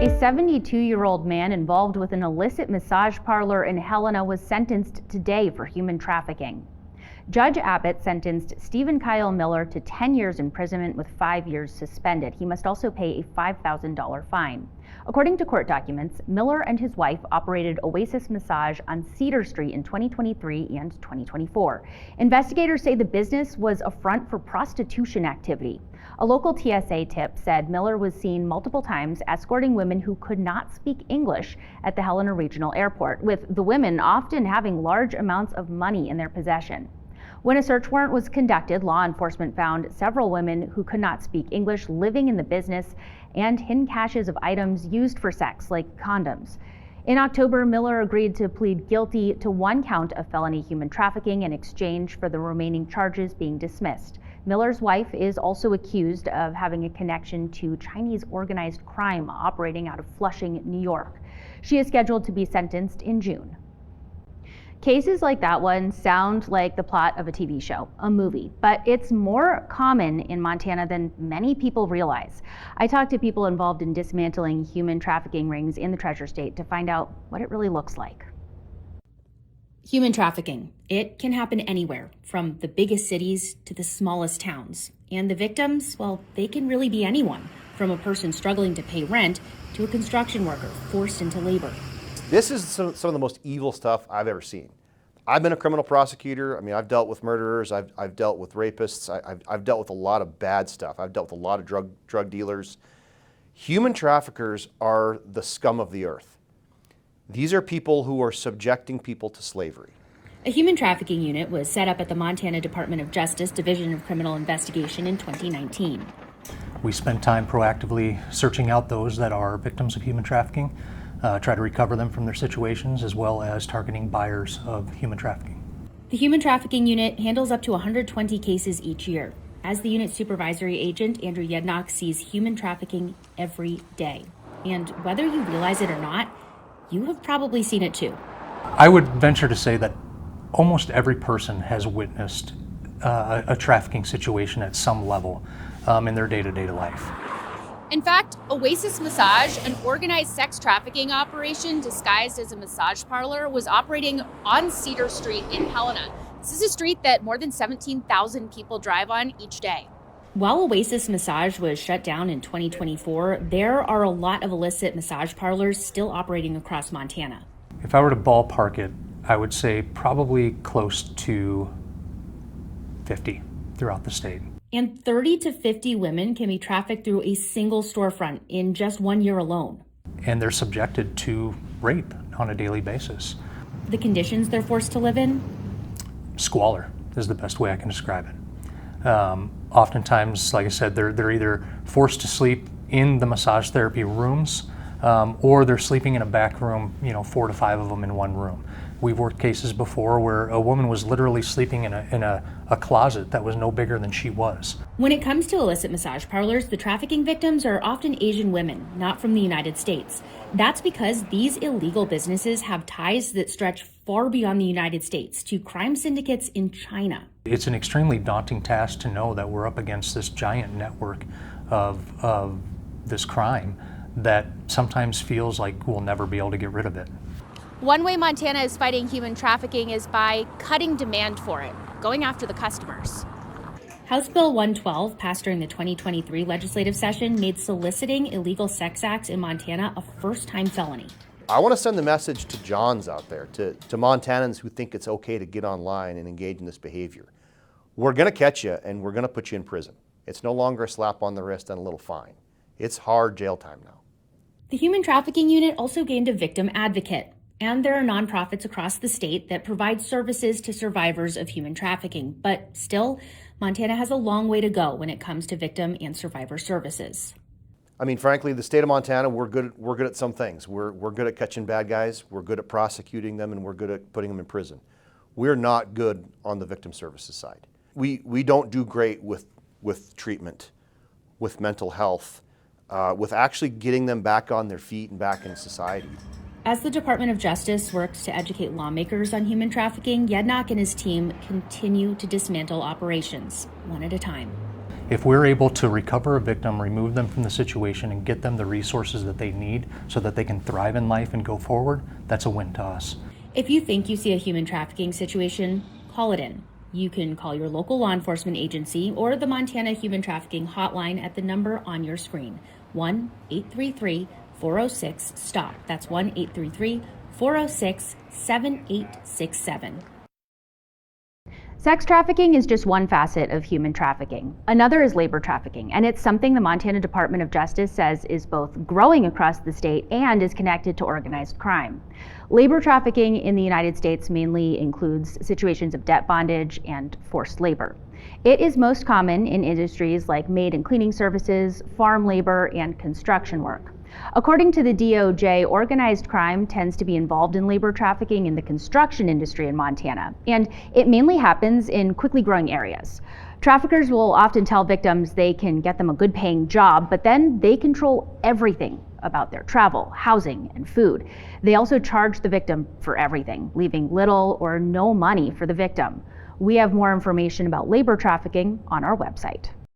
A 72-year-old man involved with an illicit massage parlor in Helena was sentenced today for human trafficking. Judge Abbott sentenced Stephen Kyle Miller to 10 years imprisonment with 5 years suspended. He must also pay a $5,000 fine. According to court documents, Miller and his wife operated Oasis Massage on Cedar Street in 2023 and 2024. Investigators say the business was a front for prostitution activity. A local TSA tip said Miller was seen multiple times escorting women who could not speak English at the Helena Regional Airport, with the women often having large amounts of money in their possession. When a search warrant was conducted, law enforcement found several women who could not speak English living in the business and hidden caches of items used for sex, like condoms. In October, Miller agreed to plead guilty to 1 count of felony human trafficking in exchange for the remaining charges being dismissed. Miller's wife is also accused of having a connection to Chinese organized crime operating out of Flushing, New York. She is scheduled to be sentenced in June. Cases like that one sound like the plot of a TV show, a movie, but it's more common in Montana than many people realize. I talked to people involved in dismantling human trafficking rings in the Treasure State to find out what it really looks like. Human trafficking. It can happen anywhere, from the biggest cities to the smallest towns. And the victims, well, they can really be anyone, from a person struggling to pay rent to a construction worker forced into labor. This is some of the most evil stuff I've ever seen. I've been a criminal prosecutor. I mean, I've dealt with murderers. I've dealt with rapists. I've dealt with a lot of bad stuff. I've dealt with a lot of drug dealers. Human traffickers are the scum of the earth. These are people who are subjecting people to slavery. A human trafficking unit was set up at the Montana Department of Justice Division of Criminal Investigation in 2019. We spend time proactively searching out those that are victims of human trafficking, try to recover them from their situations, as well as targeting buyers of human trafficking. The Human Trafficking Unit handles up to 120 cases each year. As the unit supervisory agent, Andrew Yednock sees human trafficking every day. And whether you realize it or not, you have probably seen it too. I would venture to say that almost every person has witnessed a trafficking situation at some level in their day-to-day life. In fact, Oasis Massage, an organized sex trafficking operation disguised as a massage parlor, was operating on Cedar Street in Helena. This is a street that more than 17,000 people drive on each day. While Oasis Massage was shut down in 2024, there are a lot of illicit massage parlors still operating across Montana. If I were to ballpark it, I would say probably close to 50 throughout the state. And 30 to 50 women can be trafficked through a single storefront in just 1 year alone. And they're subjected to rape on a daily basis. The conditions they're forced to live in? Squalor is the best way I can describe it. Oftentimes, like I said, they're either forced to sleep in the massage therapy rooms, or they're sleeping in a back room, 4 to 5 of them in one room. We've worked cases before where a woman was literally sleeping in a closet that was no bigger than she was. When it comes to illicit massage parlors, the trafficking victims are often Asian women, not from the United States. That's because these illegal businesses have ties that stretch far beyond the United States to crime syndicates in China. It's an extremely daunting task to know that we're up against this giant network of this crime that sometimes feels like we'll never be able to get rid of it. One way Montana is fighting human trafficking is by cutting demand for it, going after the customers. House Bill 112, passed during the 2023 legislative session, made soliciting illegal sex acts in Montana a first-time felony. I want to send the message to Johns out there, to Montanans who think it's okay to get online and engage in this behavior. We're going to catch you and we're going to put you in prison. It's no longer a slap on the wrist and a little fine. It's hard jail time now. The Human Trafficking Unit also gained a victim advocate. And there are nonprofits across the state that provide services to survivors of human trafficking. But still, Montana has a long way to go when it comes to victim and survivor services. I mean, frankly, the state of Montana, we're good at some things. We're good at catching bad guys, we're good at prosecuting them, and we're good at putting them in prison. We're not good on the victim services side. We don't do great with treatment, with mental health, with actually getting them back on their feet and back in society. As the Department of Justice works to educate lawmakers on human trafficking, Yednock and his team continue to dismantle operations, one at a time. If we're able to recover a victim, remove them from the situation, and get them the resources that they need so that they can thrive in life and go forward, that's a win to us. If you think you see a human trafficking situation, call it in. You can call your local law enforcement agency or the Montana Human Trafficking Hotline at the number on your screen, 1-833-406-STOP. That's 1-833-406-7867. Sex trafficking is just one facet of human trafficking. Another is labor trafficking, and it's something the Montana Department of Justice says is both growing across the state and is connected to organized crime. Labor trafficking in the United States mainly includes situations of debt bondage and forced labor. It is most common in industries like maid and cleaning services, farm labor, and construction work. According to the DOJ, organized crime tends to be involved in labor trafficking in the construction industry in Montana, and it mainly happens in quickly growing areas. Traffickers will often tell victims they can get them a good paying job, but then they control everything about their travel, housing, and food. They also charge the victim for everything, leaving little or no money for the victim. We have more information about labor trafficking on our website.